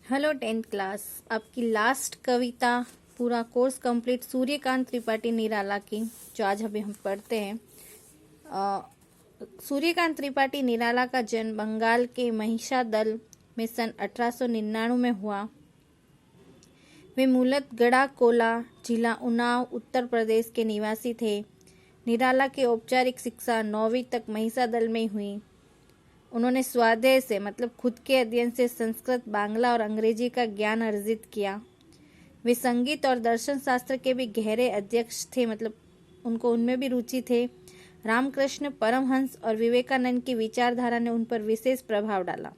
Hello 10th class. आपकी last कविता पूरा course complete Suryakant Tripathi Nirala की जो आज अभी हम पढ़ते हैं। सूर्यकांत त्रिपाठी निराला का जन्म बंगाल के महिषादल में सन 1899 में हुआ। वे मूलतः गढ़ाकोला जिला उन्नाव उत्तर प्रदेश के निवासी थे। निराला की औपचारिक शिक्षा 9वीं तक महिषादल में हुई। उन्होंने स्वाध्याय से मतलब खुद के अध्ययन से संस्कृत, बांग्ला और अंग्रेजी का ज्ञान अर्जित किया। वे संगीत और दर्शन शास्त्र के भी गहरे अध्यक्ष थे, मतलब उनको उनमें भी रुचि थे। रामकृष्ण परमहंस और विवेकानंद की विचारधारा ने उन पर विशेष प्रभाव डाला।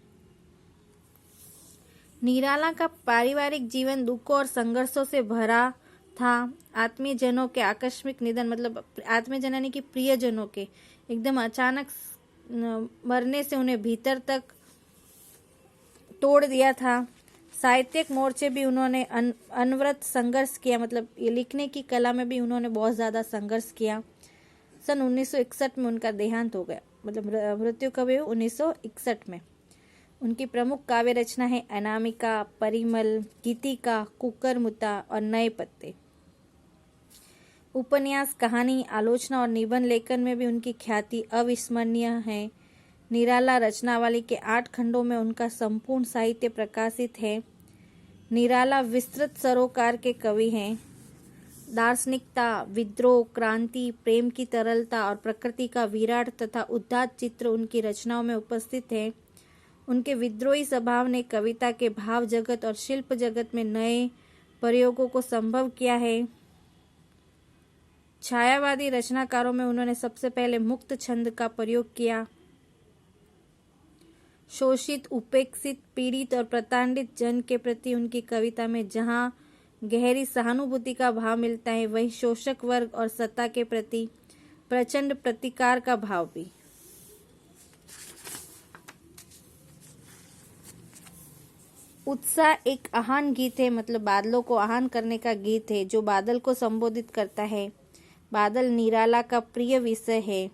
निराला का पारिवारिक जीवन दुखों और संघर्षों से भरा था। आत्मीयजनों के आकस्मिक निधन, मतलब आत्मीयजन यानी कि प्रियजनों के एकदम अचानक मरने से उन्हें भीतर तक तोड़ दिया था। साहित्यिक मोर्चे भी उन्होंने अनवरत संघर्ष किया, मतलब ये लिखने की कला में भी उन्होंने बहुत ज़्यादा संघर्ष किया। सन 1961 में उनका देहांत हो गया, मतलब मृत्यु कब हुई 1961 में। उनकी प्रमुख काव्य रचना है अनामिका, परिमल, गीतिका, कुकरमुता और नए पत्ते। उपन्यास, कहानी, आलोचना और निबंध लेखन में भी उनकी ख्याति अविस्मरणीय है। निराला रचनावली के 8 खंडों में उनका संपूर्ण साहित्य प्रकाशित है। निराला विस्तृत सरोकार के कवि हैं। दार्शनिकता, विद्रोह, क्रांति, प्रेम की तरलता और प्रकृति का विराट तथा उदात्त चित्र उनकी रचनाओं में उपस्थित है। उनके विद्रोही स्वभाव ने कविता के भाव जगत और शिल्प जगत में नए प्रयोगों को संभव किया है। छायावादी रचनाकारों में उन्होंने सबसे पहले मुक्त छंद का प्रयोग किया। शोषित, उपेक्षित, पीड़ित और प्रताड़ित जन के प्रति उनकी कविता में जहां गहरी सहानुभूति का भाव मिलता है, वहीं शोषक वर्ग और सत्ता के प्रति प्रचंड प्रतिकार का भाव भी। उत्साह एक आह्वान गीत है, मतलब बादलों को आह्वान करने का गीत है जो बादल को संबोधित करता है। बादल निराला का प्रिय विषय है।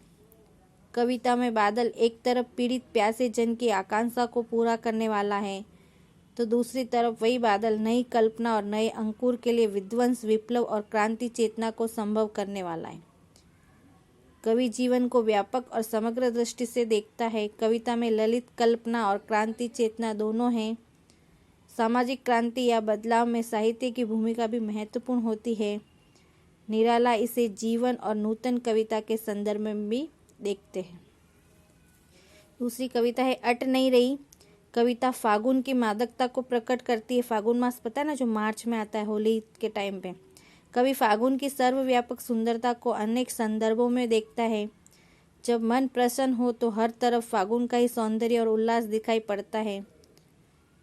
कविता में बादल एक तरफ पीड़ित प्यासे जन की आकांक्षा को पूरा करने वाला है, तो दूसरी तरफ वही बादल नई कल्पना और नए अंकुर के लिए विध्वंस, विप्लव और क्रांति चेतना को संभव करने वाला है। कवि जीवन को व्यापक और समग्र दृष्टि से देखता है। कविता में ललित कल्पना और क्रांति चेतना दोनों हैं। सामाजिक क्रांति या बदलाव में साहित्य की भूमिका भी महत्वपूर्ण होती है। निराला इसे जीवन और नूतन कविता के संदर्भ में भी देखते हैं। दूसरी कविता है अट नहीं रही। कविता फागुन की मादकता को प्रकट करती है। फागुन मास पता है ना, जो मार्च में आता है होली के टाइम पे। कवि फागुन की सर्वव्यापक सुंदरता को अनेक संदर्भों में देखता है। जब मन प्रसन्न हो तो हर तरफ फागुन का ही सौंदर्य और उल्लास दिखाई पड़ता है।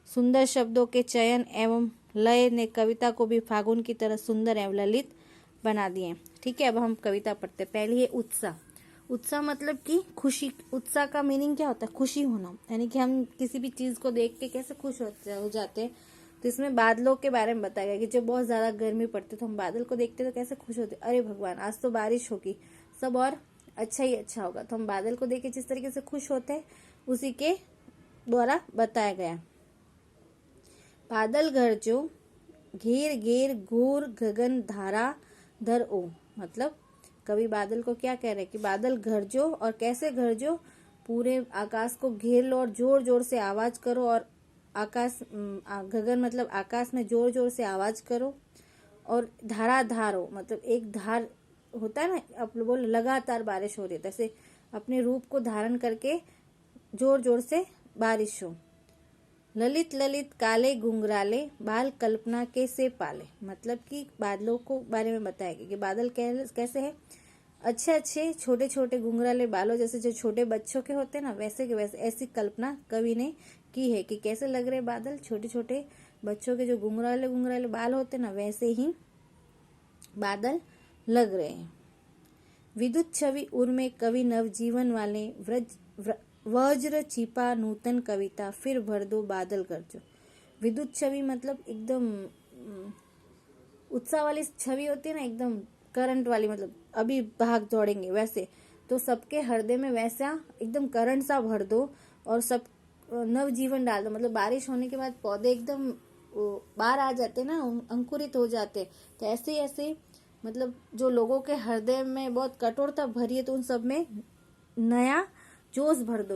सुंदर शब्दों के चयन एवं लय ने कविता को भी फागुन की तरह सुंदर एवं ललित बना दिए। ठीक है, अब हम कविता पढ़ते। पहली है उत्साह। उत्साह मतलब कि खुशी। उत्साह का मीनिंग क्या होता है? खुशी होना, यानी कि हम किसी भी चीज को देख के कैसे खुश हो जाते हैं। तो इसमें बादलों के बारे में बताया गया कि जब बहुत ज्यादा गर्मी पड़ती है तो हम बादल को देखते तो कैसे खुश होते, अरे भगवान आज तो बारिश होगी, सब और अच्छा ही अच्छा होगा। तो हम बादल को देख के जिस तरीके से खुश होते हैं उसी के द्वारा बताया गया। बादल गरजो घेर घेर घोर गगन धारा धर ओ, मतलब कवि बादल को क्या कह रहे हैं कि बादल गरजो, और कैसे गरजो, पूरे आकाश को घेर लो और जोर जोर से आवाज करो, और आकाश गगन मतलब आकाश में जोर जोर से आवाज करो, और धारा धारो मतलब एक धार होता है ना, आप बोल लगातार बारिश हो रही है, जैसे अपने रूप को धारण करके जोर जोर से बारिश हो। ललित ललित काले घुंघराले बाल कल्पना के से पाले, मतलब कि बादलों को बारे में बताया गया कि बादल कैसे है, अच्छे अच्छे छोटे छोटे घुंघराले बालों जैसे जो छोटे बच्चों के होते हैं ना, वैसे के वैसे ऐसी कल्पना कवि ने की है कि कैसे लग रहे बादल, छोटे छोटे बच्चों के जो घुंघराले घुंघराले बाल होते हैं ना, वैसे ही बादल लग रहे हैं। विद्युत छवि उर में कवि नवजीवन वाले वज्र छिपा नूतन कविता फिर भर दो बादल गरजो। विद्युत छवि मतलब एकदम उत्साह वाली छवि होती है ना, एकदम करंट वाली, मतलब अभी भाग दौड़ेंगे वैसे, तो सबके हृदय में वैसा एकदम करंट सा भर दो और सब नवजीवन डाल दो, मतलब बारिश होने के बाद पौधे एकदम बाहर आ जाते ना, अंकुरित हो जाते। तो ऐसे ही ऐसे मतलब जो लोगों के हृदय में बहुत कठोरता भरी है, तो उन सब में नया जोश भर दो,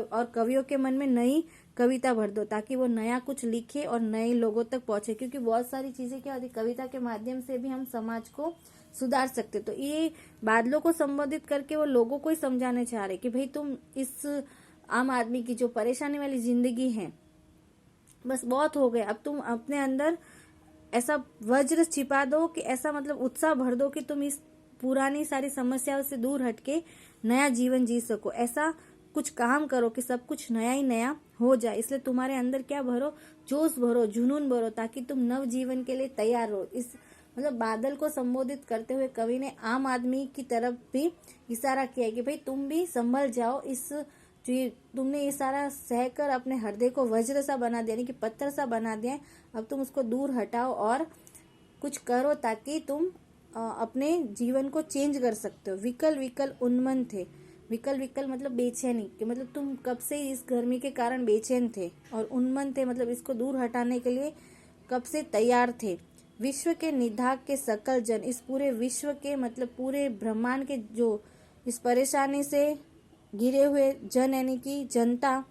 और कवियों के मन में नई कविता भर दो, ताकि वो नया कुछ लिखे और नए लोगों तक पहुंचे। क्योंकि बहुत सारी चीजें क्या होती, कविता के माध्यम से भी हम समाज को सुधार सकते। तो ये बादलों को संबोधित करके वो लोगों को ही समझाने चाह रहे कि भाई तुम इस आम आदमी की जो परेशानी वाली जिंदगी है, बस बहुत हो गया, अब तुम अपने अंदर ऐसा वज्र छिपा दो कि ऐसा मतलब उत्साह भर दो कि तुम इस पुरानी सारी समस्याओं से दूर हटके नया जीवन जी सको। ऐसा कुछ काम करो कि सब कुछ नया ही नया हो जाए। इसलिए तुम्हारे अंदर क्या भरो, जोश भरो, जुनून भरो, ताकि तुम नव जीवन के लिए तैयार हो। इस मतलब बादल को संबोधित करते हुए कवि ने आम आदमी की तरफ भी इशारा किया कि भाई तुम भी संभल जाओ। इस जो ये तुमने ये सारा सहकर अपने हृदय को वज्र सा बना दिया, यानी कि पत्थर सा बना दिया, अब तुम उसको दूर हटाओ और कुछ करो, ताकि तुम अपने जीवन को चेंज कर सकते हो। विकल विकल उन्मन थे, विकल विकल मतलब बेचैनी, कि मतलब तुम कब से इस गर्मी के कारण बेचैन थे, और उन्मन थे मतलब इसको दूर हटाने के लिए कब से तैयार थे। विश्व के निधाक के सकल जन, इस पूरे विश्व के मतलब पूरे ब्रह्मांड के जो इस परेशानी से घिरे हुए जन, यानी कि जनता,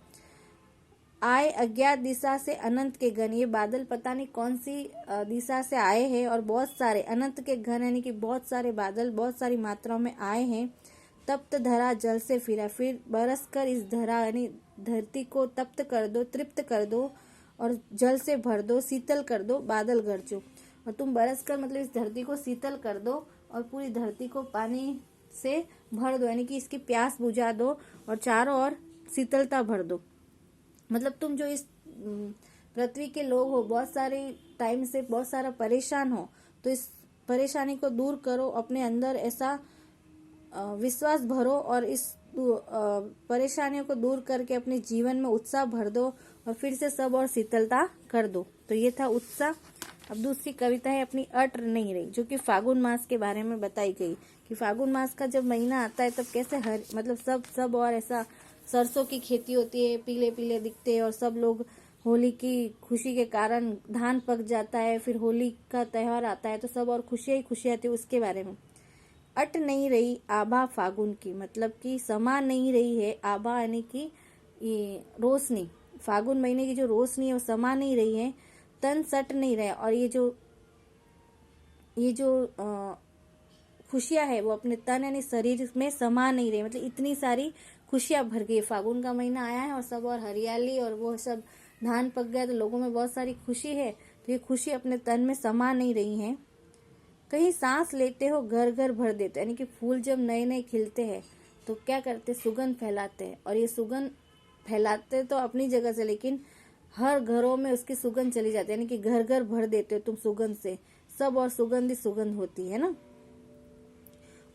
आए अज्ञात दिशा से अनंत के घन। ये बादल पता नहीं कौन सी दिशा से आए हैं, और बहुत सारे अनंत के घन, यानी कि बहुत सारे बादल बहुत सारी मात्राओं में आए हैं। तप्त धरा जल से फिरा, फिर बरस कर इस धरा यानी धरती को तप्त कर दो, तृप्त कर दो, और जल से भर दो, शीतल कर दो, बादल गरजो। और तुम बरस कर मतलब इस धरती को शीतल कर दो, और पूरी धरती को पानी से भर दो, यानी कि इसकी प्यास बुझा दो, और चारों ओर शीतलता भर दो। मतलब तुम जो इस पृथ्वी के लोग हो, बहुत सारे टाइम से बहुत सारा परेशान हो, तो इस परेशानी को दूर करो, अपने अंदर ऐसा विश्वास भरो, और इस परेशानियों को दूर करके अपने जीवन में उत्साह भर दो, और फिर से सब और शीतलता कर दो। तो ये था उत्साह। अब दूसरी कविता है अपनी अट नहीं रही, जो कि फागुन मास के बारे में बताई गई, कि फागुन मास का जब महीना आता है तब कैसे हर मतलब सब और ऐसा सरसों की खेती होती है, पीले पीले दिखते हैं, और सब लोग होली की खुशी के कारण धान पक जाता है, फिर होली का त्योहार आता है, तो सब और खुशियां ही खुशियां थी। उसके बारे में अट नहीं रही आभा फागुन की, मतलब कि समा नहीं रही है आभा, यानी कि ये रोशनी, फागुन महीने की जो रोशनी है वो समा नहीं रही है। तन सट नहीं रहा, और ये जो खुशियां है वो अपने तन यानी शरीर में समा नहीं रही, मतलब इतनी सारी खुशियां भर गई। फागुन का महीना आया है और सब और हरियाली और वो सब धान पक गया, तो लोगों में बहुत सारी खुशी है, तो ये खुशी अपने तन में समा नहीं रही है। कहीं सांस लेते हो घर घर भर देते, यानी कि फूल जब नए नए खिलते हैं तो क्या करते, सुगंध फैलाते हैं, और ये सुगंध फैलाते तो अपनी जगह से, लेकिन हर घरों में उसकी सुगंध चली जाती है, यानी कि घर घर भर देते हो तुम सुगंध से, सब और सुगंध ही सुगंध होती है ना।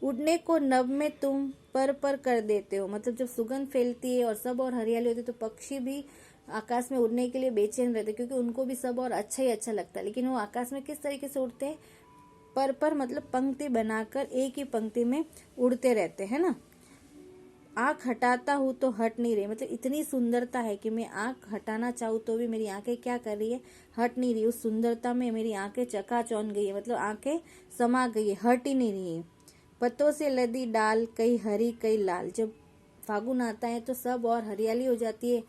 उड़ने को नभ में तुम पर कर देते हो, मतलब जब सुगंध फैलती है और सब और हरियाली होती है, तो पक्षी भी आकाश में उड़ने के लिए बेचैन रहते, क्योंकि उनको भी सब और अच्छा ही अच्छा लगता है। लेकिन वो आकाश में किस तरीके से उड़ते हैं, पर मतलब पंक्ति बनाकर एक ही पंक्ति में उड़ते रहते हैं ना। आंख हटाता हूँ तो हट नहीं रही, मतलब इतनी सुंदरता है कि मैं आंख हटाना चाहूँ तो भी मेरी आंखें क्या कर रही है, हट नहीं रही। उस सुंदरता में मेरी आंखें चकाचौंध गई है, मतलब आंखें समा गई है, हट ही नहीं रही है। पत्तों से लदी डाल कई हरी कई लाल, जब फागुन आता है तो सब और हरियाली हो जाती है,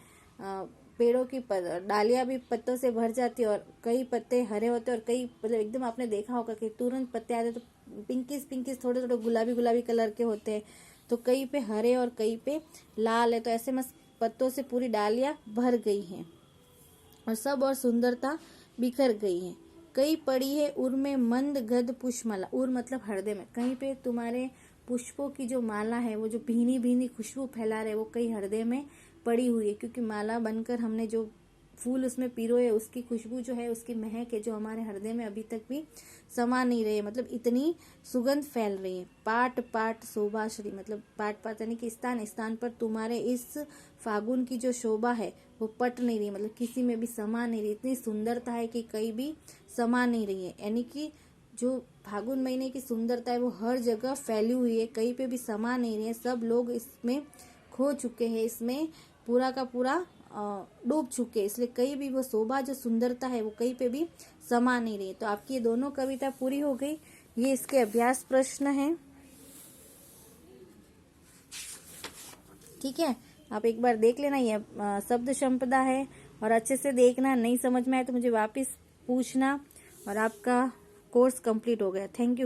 पेड़ों की डालियां भी पत्तों से भर जाती है, और कई पत्ते हरे होते हैं, और कई मतलब एकदम आपने देखा होगा कि तुरंत पत्ते आते तो पिंकिस पिंकिस थोड़े थोड़े गुलाबी गुलाबी कलर के होते हैं, तो कई पे हरे और कई पे लाल है, तो ऐसे मस्त पत्तों से पूरी डालियां भर गई हैं, और सब और सुंदरता बिखर गई है। कई पड़ी है उर में मंद गद पुष्पमाला, उर मतलब हृदय में, कहीं पे तुम्हारे पुष्पों की जो माला है वो जो भीनी भीनी खुशबू फैला रहे, वो कई हृदय में पड़ी हुई है, क्योंकि माला बनकर हमने जो फूल उसमें पिरोए, उसकी खुशबू जो है, उसकी महक है जो हमारे हृदय में अभी तक भी समा नहीं रही है, मतलब इतनी सुगंध फैल रही है। पाट पाट शोभाश्री, मतलब पाट पाट यानी कि स्थान स्थान पर तुम्हारे इस फागुन की जो शोभा है वो पट नहीं रही, मतलब किसी में भी समा नहीं रही, इतनी सुंदरता है कि कहीं भी समा नहीं रही है, यानी कि जो फागुन महीने की सुंदरता है वो हर जगह फैली हुई है, कहीं पे भी समा नहीं रही है, सब लोग इसमें खो चुके हैं, इसमें पूरा का पूरा डूब चुके, इसलिए कहीं भी वो शोभा जो सुंदरता है वो कहीं पे भी समा नहीं रही। तो आपकी ये दोनों कविता पूरी हो गई। ये इसके अभ्यास प्रश्न है, ठीक है। आप एक बार देख लेना, ये शब्द संपदा है और अच्छे से देखना। नहीं समझ में आए तो मुझे वापस पूछना, और आपका कोर्स कंप्लीट हो गया। Thank you.